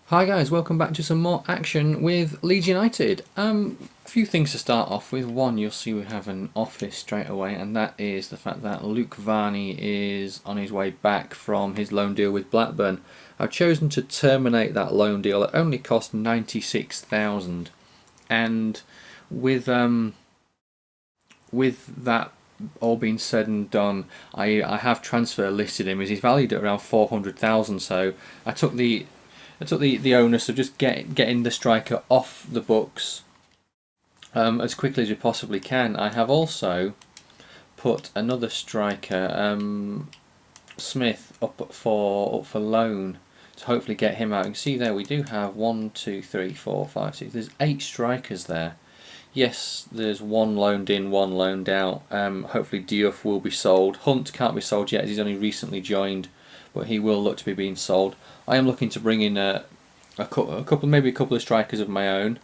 Hi guys, welcome back to some more action with Leeds United. A few things to start off with. One, you'll see we have an office straight away, and that is the fact that Luke Varney is on his way back from his loan deal with Blackburn. I've chosen to terminate that loan deal. It only cost 96,000, and with that all being said and done, I have transfer listed him as he's valued at around 400,000. So I took the onus of just getting the striker off the books as quickly as we possibly can. I have also put another striker, Smith, up for loan to hopefully get him out. You can see there we do have 1, 2, 3, 4, 5, 6. There's 8 strikers there. Yes, there's one loaned in, one loaned out. Hopefully Diouf will be sold. Hunt can't be sold yet as he's only recently joined, but he will look to be being sold. I am looking to bring in a couple, maybe a couple of strikers of my own.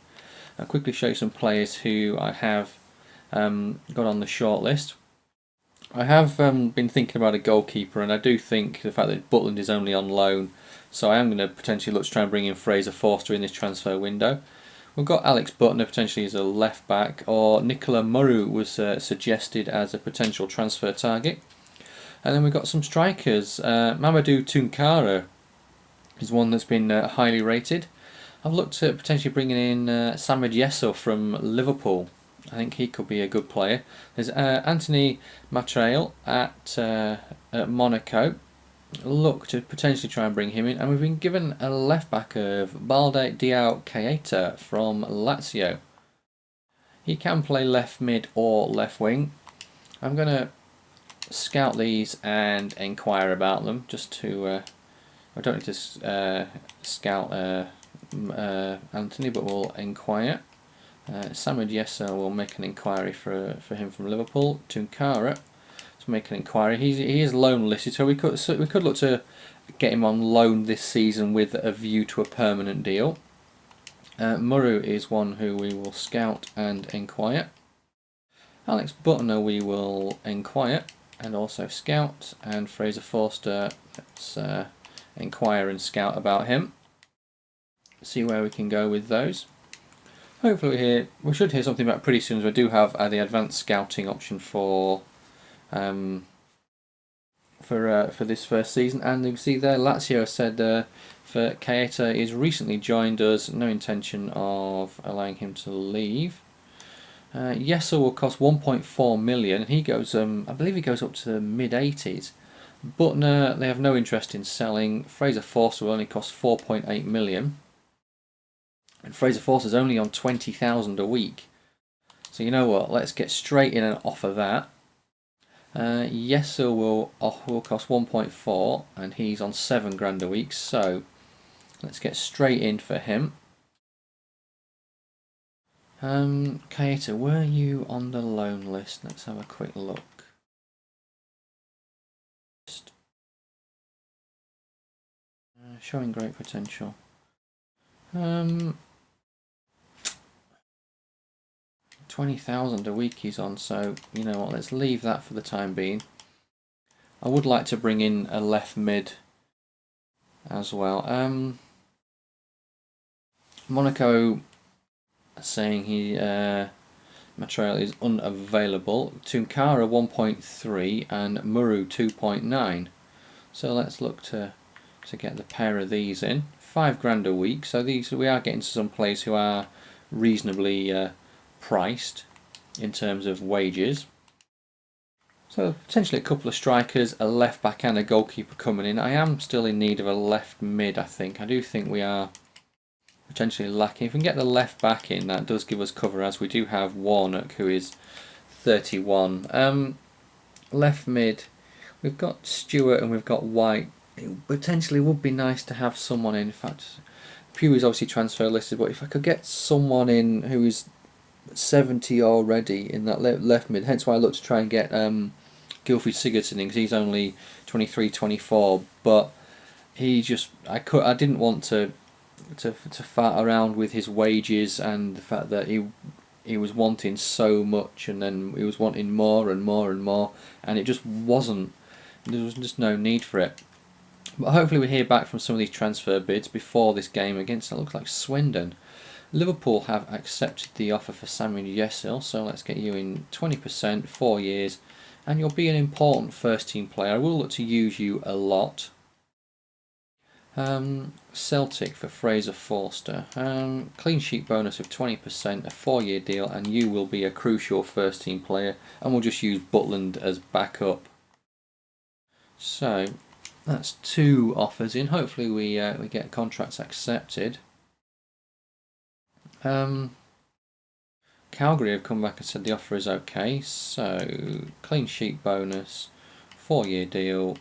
I'll quickly show you some players who I have got on the shortlist. I have been thinking about a goalkeeper, and I do think the fact that Butland is only on loan, so I am going to potentially look to try and bring in Fraser Forster in this transfer window. We've got Alex Butner potentially as a left back, or Nicola Murru was suggested as a potential transfer target. And then we've got some strikers. Mamadou Tunkara is one that's been highly rated. I've looked at potentially bringing in Samed Yesso from Liverpool. I think he could be a good player. There's Anthony Matrail at Monaco. Look to potentially try and bring him in. And we've been given a left back of Balde Diao Keita from Lazio. He can play left mid or left wing. I'm going to scout these and inquire about them just to I don't need to scout Anthony, but we'll inquire. Samed Yesser will make an inquiry for him from Liverpool. Tunkara to make an inquiry. He is loan listed, so we could look to get him on loan this season with a view to a permanent deal. Murru is one who we will scout and inquire. Alex Butner we will inquire and also scout, and Fraser Forster, let's inquire and scout about him. See where we can go with those. Hopefully we should hear something back pretty soon, as we do have the advanced scouting option for this first season. And you can see there Lazio said for Keita is recently joined us, no intention of allowing him to leave. Yesser will cost 1.4 million. He goes, I believe he goes up to the mid-80s. Butner, they have no interest in selling. Fraser Forster will only cost 4.8 million. And Fraser Forster's only on 20,000 a week. So you know what, let's get straight in and offer that. Yesser will cost 1.4 and he's on 7 grand a week. So let's get straight in for him. Keita, were you on the loan list? Let's have a quick look. Showing great potential. 20,000 a week he's on, so you know what, let's leave that for the time being. I would like to bring in a left mid as well. Monaco saying Matrail is unavailable. Tunkara 1.3 and Murru 2.9. So let's look to get the pair of these in. 5 grand a week. So we are getting to some players who are reasonably priced in terms of wages. So potentially a couple of strikers, a left back and a goalkeeper coming in. I am still in need of a left mid, I think. I do think we are potentially lacking. If we can get the left back in, that does give us cover, as we do have Warnock who is 31. Left mid, we've got Stewart and we've got White. It potentially would be nice to have someone in. In fact, Pugh is obviously transfer listed, but if I could get someone in who is 70 already in that left mid, hence why I look to try and get Gylfi Sigurdsson in, because he's only 23, 24, but he just, I didn't want to fart around with his wages and the fact that he was wanting so much and then he was wanting more and more and more, and it just wasn't, there was just no need for it. But hopefully we hear back from some of these transfer bids before this game against, it looks like, Swindon. Liverpool have accepted the offer for Samuel Yesil, so let's get you in 20%, 4 years, and you'll be an important first team player. I will look to use you a lot. Celtic for Fraser Forster. Clean sheet bonus of 20%, a 4-year deal, and you will be a crucial first team player, and we'll just use Butland as backup. So that's 2 offers in. Hopefully we get contracts accepted. Calgary have come back and said the offer is okay, so clean sheet bonus, 4-year deal,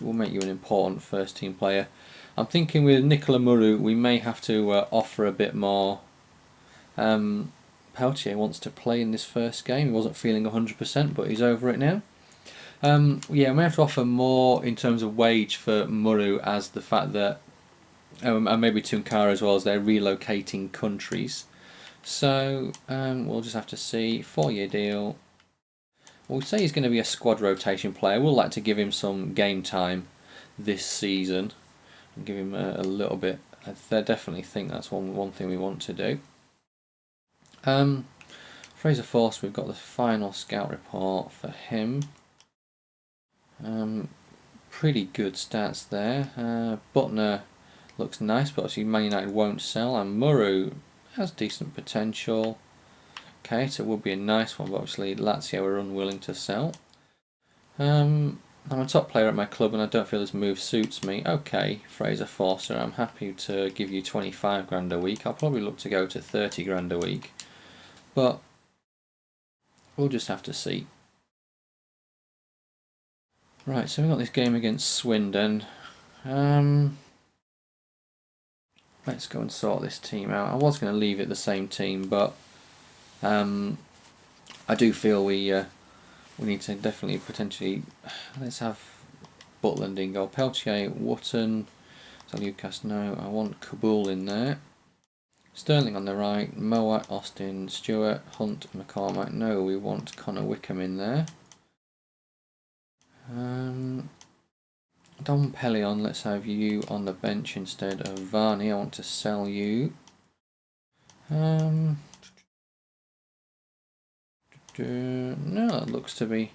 will make you an important first team player. I'm thinking with Nicola Muru we may have to offer a bit more. Peltier wants to play in this first game. He wasn't feeling 100%, but he's over it now. Yeah, we may have to offer more in terms of wage for Muru, as the fact that and maybe Tunkara as well, as they're relocating countries. So we'll just have to see. 4-year deal. We'll say he's going to be a squad rotation player. We'll like to give him some game time this season and give him a little bit. I definitely think that's one thing we want to do. Fraser Forster, we've got the final scout report for him. Pretty good stats there. Butner looks nice, but obviously Man United won't sell, and Muru has decent potential. Okay, so it would be a nice one, but obviously Lazio are unwilling to sell. I'm a top player at my club and I don't feel this move suits me. Okay, Fraser Forster, I'm happy to give you 25 grand a week. I'll probably look to go to 30 grand a week, but we'll just have to see. Right, so we've got this game against Swindon. Let's go and sort this team out. I was going to leave it the same team, but I do feel we need to definitely potentially. Let's have Butland in goal. Peltier, Wotton, Lucas. No, I want Kabul in there. Sterling on the right. Mowat, Austin, Stewart, Hunt, McCormack. No, we want Connor Wickham in there. Dom Pelion, let's have you on the bench instead of Varney. I want to sell you. No, that looks to be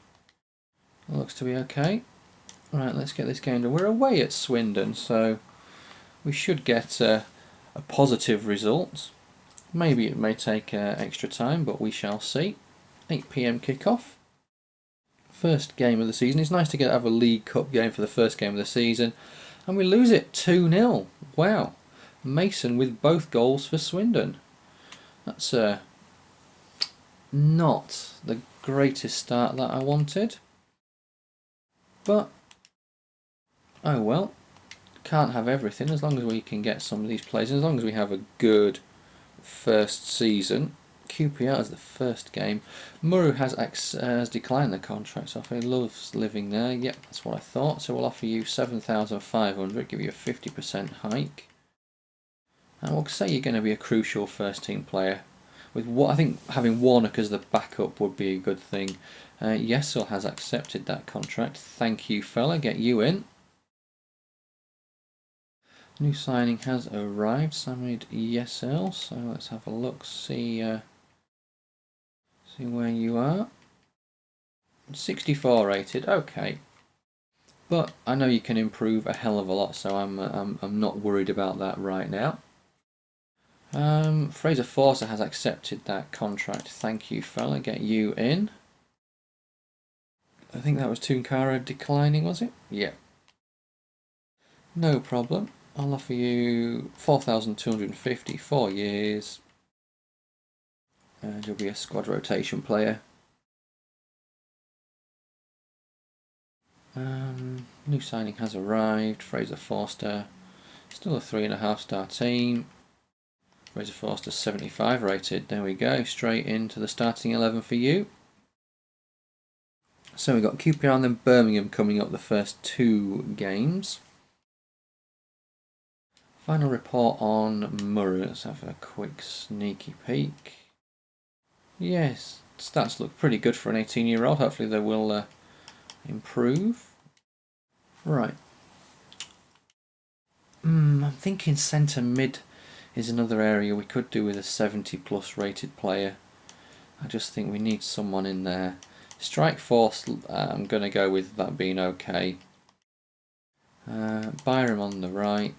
okay. Right, let's get this game done. We're away at Swindon, so we should get a positive result. Maybe it may take extra time, but we shall see. 8 PM kickoff. First game of the season. It's nice to have a League Cup game for the first game of the season, and we lose it 2-0. Wow. Mason with both goals for Swindon. That's not the greatest start that I wanted, but oh well. Can't have everything. As long as we can get some of these players, as long as we have a good first season. QPR as the first game. Muru has declined the contract, so he loves living there. Yep, that's what I thought. So we'll offer you 7,500, give you a 50% hike. And we'll say you're going to be a crucial first team player. With what I think having Warnock as the backup would be a good thing. Yesel has accepted that contract. Thank you, fella. Get you in. New signing has arrived. Samid Yesel. So let's have a look. See where you are. 64 rated. Okay. But I know you can improve a hell of a lot, so I'm not worried about that right now. Fraser Forster has accepted that contract. Thank you, fella. Get you in. I think that was Tunkara declining, was it? Yeah. No problem. I'll offer you 4,250, 4 years. And you'll be a squad rotation player. New signing has arrived. Fraser Forster. Still a 3.5 star team. Fraser Forster 75 rated. There we go. Straight into the starting 11 for you. So we've got QPR and then Birmingham coming up the first 2 games. Final report on Murray. Let's have a quick sneaky peek. Yes, stats look pretty good for an 18-year-old. Hopefully they will improve. Right, I'm thinking centre mid is another area we could do with a 70 plus rated player. I just think we need someone in there. Strike force, I'm going to go with that being okay. Byram on the right.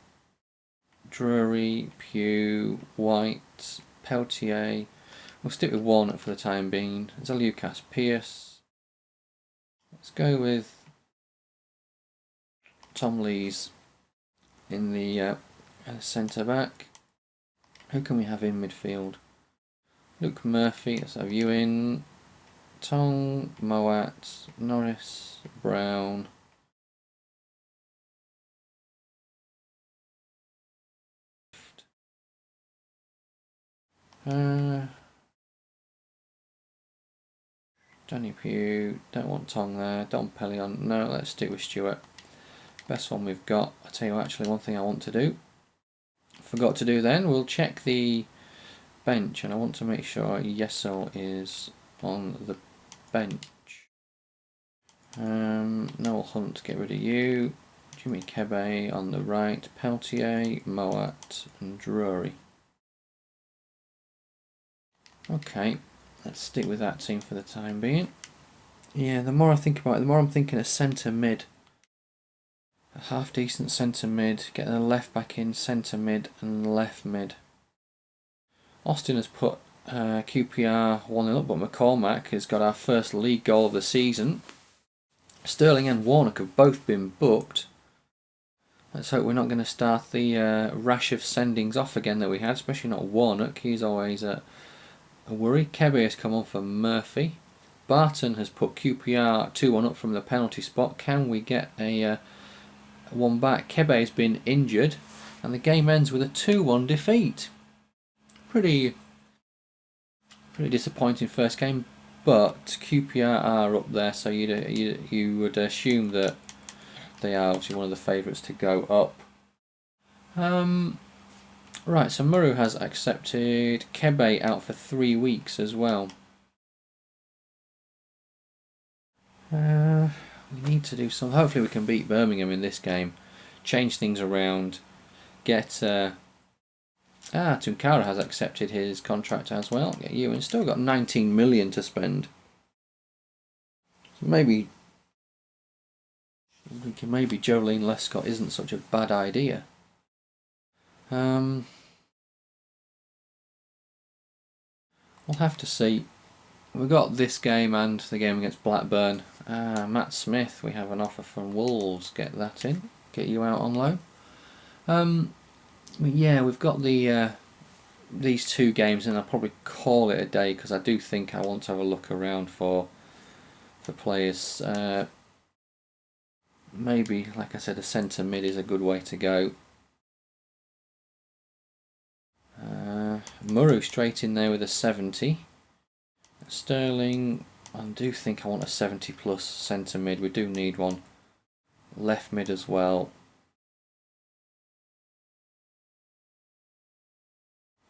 Drury, Pugh, White, Peltier. We'll stick with Walnut for the time being. Zalukas, Pierce. Let's go with Tom Lees in the centre back. Who can we have in midfield? Luke Murphy, let's have you in. Tong, Moat, Norris, Brown. Danny Pugh, don't want Tong there. Don Pellion, no, let's stick with Stewart. Best one we've got. I'll tell you what, actually, one thing I want to do. Forgot to do then, we'll check the bench, and I want to make sure Yesel is on the bench. Noel Hunt, get rid of you. Jimmy Kebe on the right. Peltier, Moat, and Drury. Okay, let's stick with that team for the time being. Yeah, the more I think about it, the more I'm thinking of centre mid. A half decent centre mid, getting the left back in, centre mid and left mid. Austin has put QPR 1-0 up, but McCormack has got our first league goal of the season. Sterling and Warnock have both been booked. Let's hope we're not going to start the rash of sendings off again that we had, especially not Warnock. He's always a worry. Kebe has come on for Murphy. Barton has put QPR 2-1 up from the penalty spot. Can we get a one back? Kebe has been injured, and the game ends with a 2-1 defeat. Pretty disappointing first game, but QPR are up there, so you would assume that they are obviously one of the favourites to go up. Right, so Muru has accepted. Kebe out for 3 weeks as well. We need to do some. Hopefully we can beat Birmingham in this game. Change things around. Get Tunkara has accepted his contract as well. Get you, and still got 19 million to spend. So maybe Jolene Lescott isn't such a bad idea. We'll have to see. We've got this game and the game against Blackburn. Matt Smith, we have an offer from Wolves. Get that in. Get you out on loan. Yeah, we've got the these 2 games, and I'll probably call it a day because I do think I want to have a look around for players. Maybe, like I said, a centre mid is a good way to go. Murray straight in there with a 70. Sterling, I do think I want a 70 plus centre mid. We do need one. Left mid as well.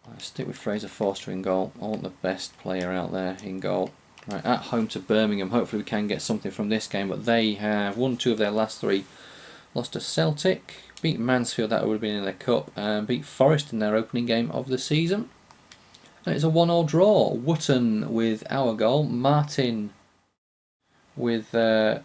I'll stick with Fraser Forster in goal. I want the best player out there in goal. Right, at home to Birmingham. Hopefully we can get something from this game, but they have won 2 of their last 3. Lost to Celtic, beat Mansfield, that would have been in the cup, and beat Forest in their opening game of the season. And it's a 1-1 draw. Wootton with our goal. Martin with a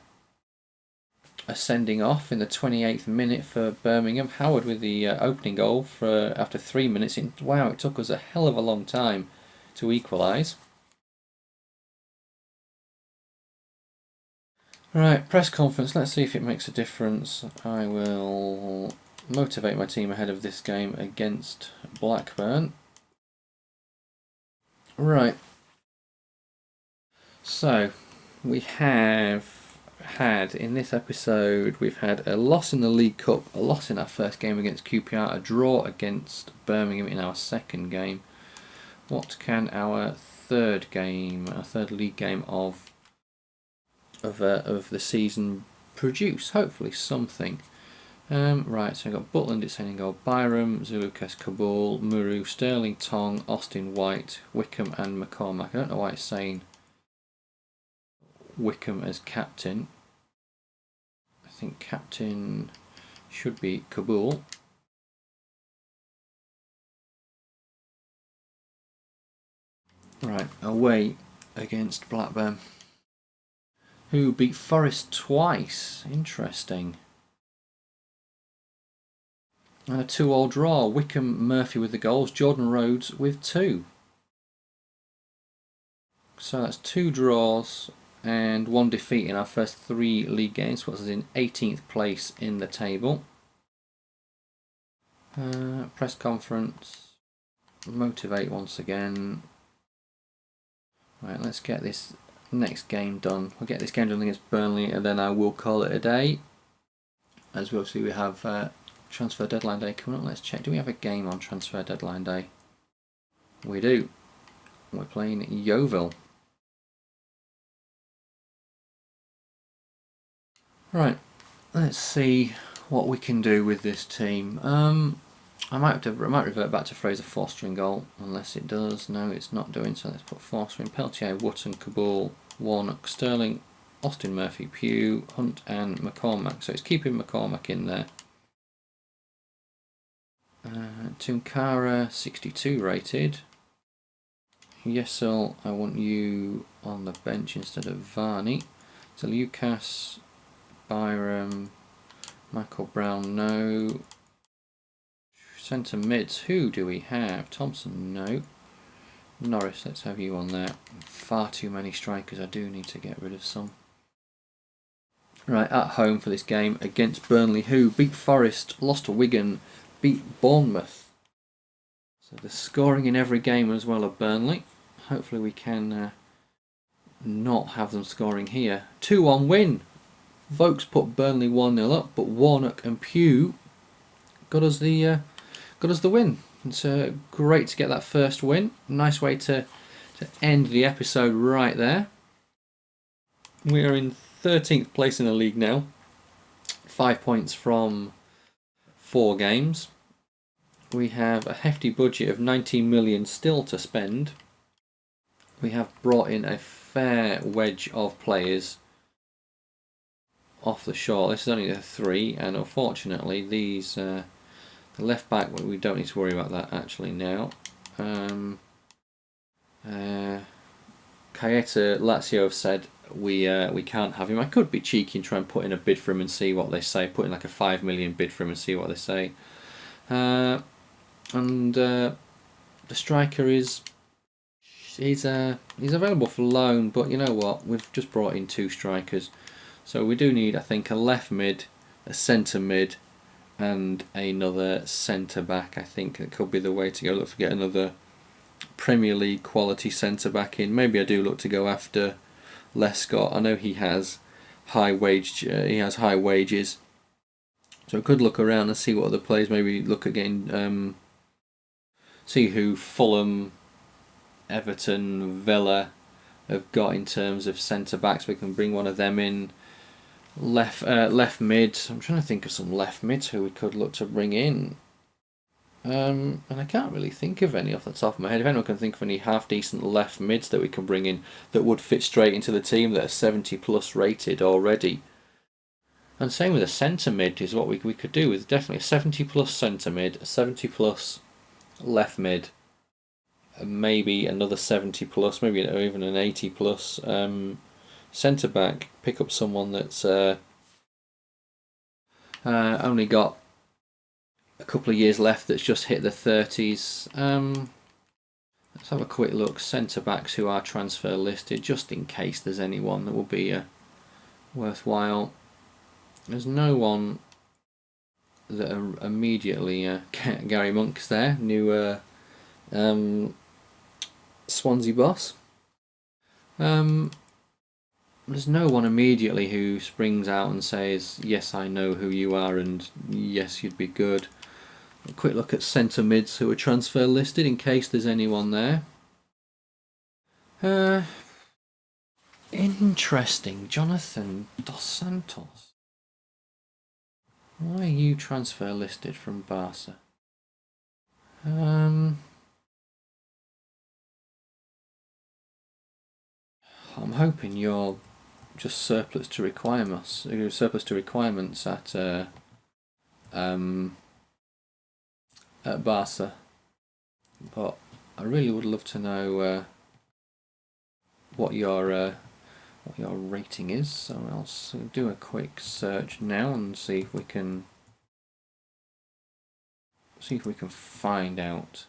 sending off in the 28th minute for Birmingham. Howard with the opening goal for after 3 minutes. Wow, it took us a hell of a long time to equalise. Right, press conference. Let's see if it makes a difference. I will motivate my team ahead of this game against Blackburn. Right. So, we have had, in this episode, we've had a loss in the League Cup, a loss in our first game against QPR, a draw against Birmingham in our second game. What can our third league game of the season produce? Hopefully something. Right, so I've got Butland, it's in goal, Byram, Zulukas, Kabul, Muru, Sterling, Tong, Austin, White, Wickham and McCormack. I don't know why it's saying Wickham as captain. I think captain should be Kabul. Right, away against Blackburn, who beat Forest twice. Interesting. And a 2-2 draw. Wickham Murphy with the goals, Jordan Rhodes with 2. So that's 2 draws and 1 defeat in our first 3 league games, puts us in 18th place in the table. Press conference. Motivate once again. Right, let's get this next game done. We'll get this game done against Burnley and then I will call it a day. As we obviously have transfer deadline day coming up. Let's check. Do we have a game on transfer deadline day? We do. We're playing Yeovil. Right, let's see what we can do with this team. I might revert back to Fraser Forster in goal, unless it does. No, it's not doing so. Let's put Forster in. Peltier, Wootton, Kabul, Warnock, Sterling, Austin Murphy, Pugh, Hunt and McCormack. So it's keeping McCormack in there. Tunkara, 62 rated. Yesel, I want you on the bench instead of Varney. So Lucas, Byram, Michael Brown, no. Centre mids, who do we have? Thompson, no. Norris, let's have you on there. Far too many strikers, I do need to get rid of some. Right, at home for this game against Burnley, who beat Forest, lost to Wigan, beat Bournemouth. So they're scoring in every game as well of Burnley. Hopefully we can not have them scoring here. 2-1 win. Vokes put Burnley 1-0 up, but Warnock and Pugh got us the win. It's great to get that first win. Nice way to end the episode right there. We are in 13th place in the league now. 5 points from 4 games. We have a hefty budget of 19 million still to spend. We have brought in a fair wedge of players off the shore. This is only a 3, and unfortunately these the left back, we don't need to worry about that actually now. Caeta, Lazio have said we can't have him. I could be cheeky and try and put in a bid for him and see what they say. Put in like a 5 million bid for him and see what they say. The striker he's available for loan, but you know what? We've just brought in 2 strikers, so we do need, I think, a left mid, a centre mid, and another centre back. I think it could be the way to go. Look to get another Premier League quality centre back in. Maybe I do look to go after Lescott. I know he has high wages, so I could look around and see what other players. Maybe look at getting see who Fulham, Everton, Villa have got in terms of centre backs. We can bring one of them in. Left mid. I'm trying to think of some left mids who we could look to bring in. And I can't really think of any off the top of my head. If anyone can think of any half decent left mids that we can bring in that would fit straight into the team that are 70 plus rated already. And same with a centre mid is what we could do with definitely a 70 plus centre mid, a 70 plus left mid, and maybe another 70 plus, maybe even an 80 plus centre back. Pick up someone that's only got a couple of years left, that's just hit the 30s. Let's have a quick look. Centre backs who are transfer listed, just in case there's anyone that will be worthwhile. There's no one that are immediately. Gary Monk's there, new Swansea boss. There's no one immediately who springs out and says, yes, I know who you are, and yes, you'd be good. A quick look at centre mids who are transfer listed in case there's anyone there. Interesting. Jonathan Dos Santos. Why are you transfer listed from Barca? I'm hoping you're just surplus to requirements at Barca, but I really would love to know what your rating is. So I'll do a quick search now and see if we can find out.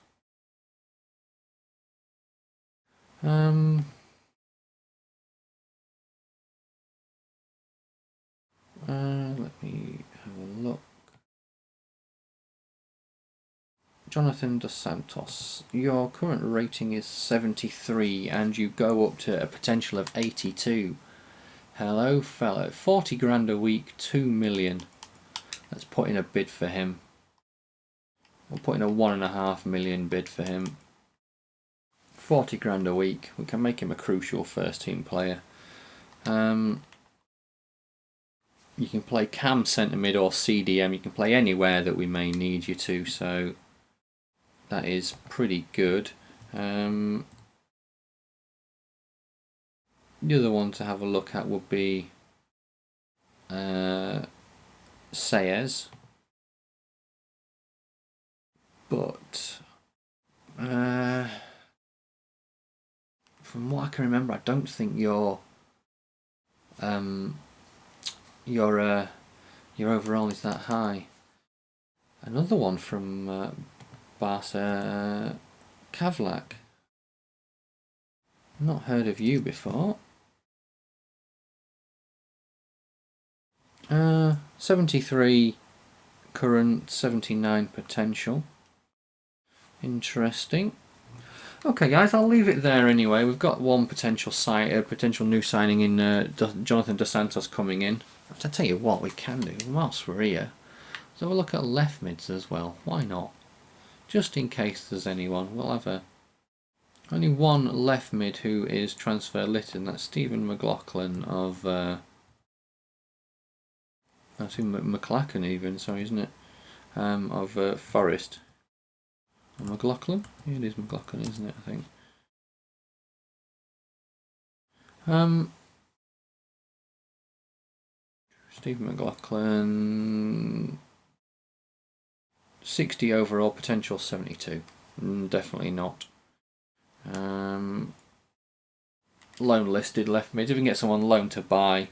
Let me have a look. Jonathan Dos Santos, your current rating is 73 and you go up to a potential of 82. Hello fellow, 40 grand a week, 2 million. Let's put in a bid for him. We'll put in a 1.5 million bid for him. 40 grand a week, we can make him a crucial first team player. You can play cam, centre mid or CDM, you can play anywhere that we may need you to, so that is pretty good. The other one to have a look at would be Sayers, but from what I can remember, I don't think your overall is that high. Another one from Barca, Kavlak. Not heard of you before. 73 current, 79 potential. Interesting. Okay, guys, I'll leave it there anyway. We've got one potential new signing in Jonathan Dos Santos coming in. I tell you what, we can do whilst we're here. So we'll look at left mids as well. Why not? Just in case there's anyone, we'll have only one left mid who is transfer listed, and that's Stephen McLaughlin of that's McLachlan even, sorry, isn't it? Of Forest. McLaughlin? Yeah, it is McLaughlin, isn't it? I think. Stephen McLaughlin, 60 overall, potential 72. Definitely not. Loan listed left mid. If we can get someone loan to buy,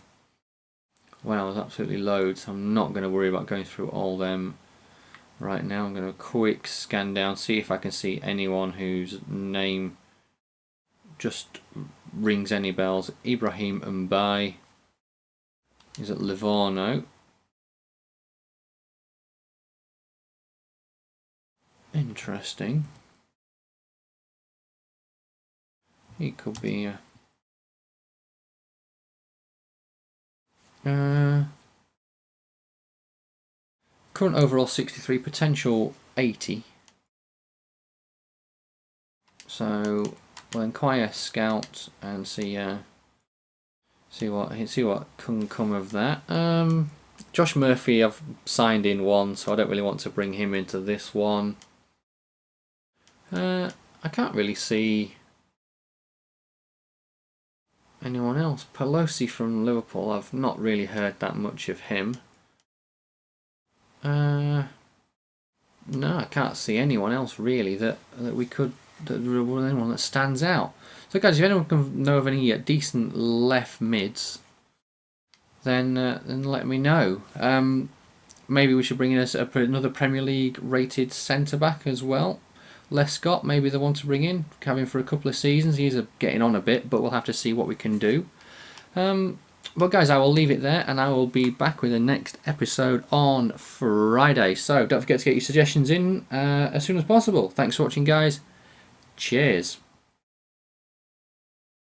wow, there's absolutely loads. I'm not going to worry about going through all them right now. I'm going to quick scan down, see if I can see anyone whose name just rings any bells. Ibrahim Mbai. He's at Livorno. Interesting. He could be current overall 63, potential 80. So we'll inquire scout and see what can come of that. Josh Murphy, I've signed in one, so I don't really want to bring him into this one. I can't really see anyone else. Pelosi from Liverpool, I've not really heard that much of him. No, I can't see anyone else really that we could, anyone that stands out. So guys, if anyone can know of any decent left mids, then let me know. Maybe we should bring in another Premier League rated centre back as well. Les Scott, maybe the one to bring in, have him for a couple of seasons. He's getting on a bit, but we'll have to see what we can do. But guys, I will leave it there, and I will be back with the next episode on Friday. So don't forget to get your suggestions in as soon as possible. Thanks for watching, guys. Cheers.